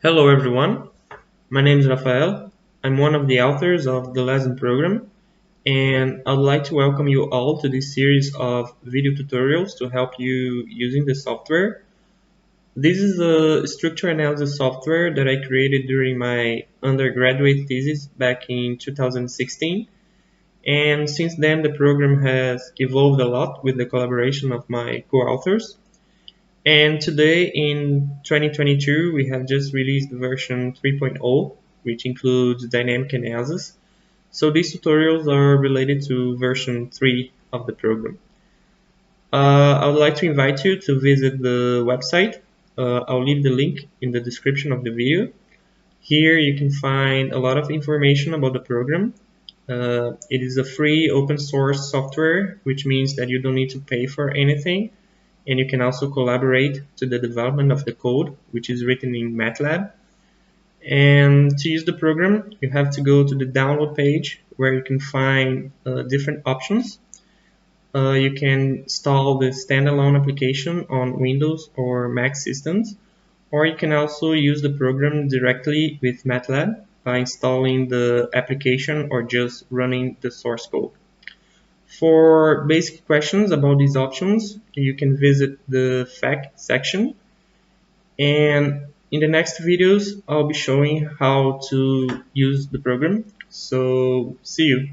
Hello everyone, my name is Rafael. I'm one of the authors of the LESM program, and I'd like to welcome you all to this series of video tutorials to help you using the software. This is a structure analysis software that I created during my undergraduate thesis back in 2016, and since then the program has evolved a lot with the collaboration of my co-authors. And today in 2022, we have just released version 3.0, which includes dynamic analysis. So these tutorials are related to version 3 of the program. I would like to invite you to visit the website. I'll leave the link in the description of the video. Here you can find a lot of information about the program. It is a free open source software, which means that you don't need to pay for anything. And you can also collaborate to the development of the code, which is written in MATLAB. And to use the program, you have to go to the download page where you can find different options. You can install the standalone application on Windows or Mac systems, or you can also use the program directly with MATLAB by installing the application or just running the source code. For basic questions about these options, you can visit the fact section, and in the next videos I'll be showing how to use the program. So see you.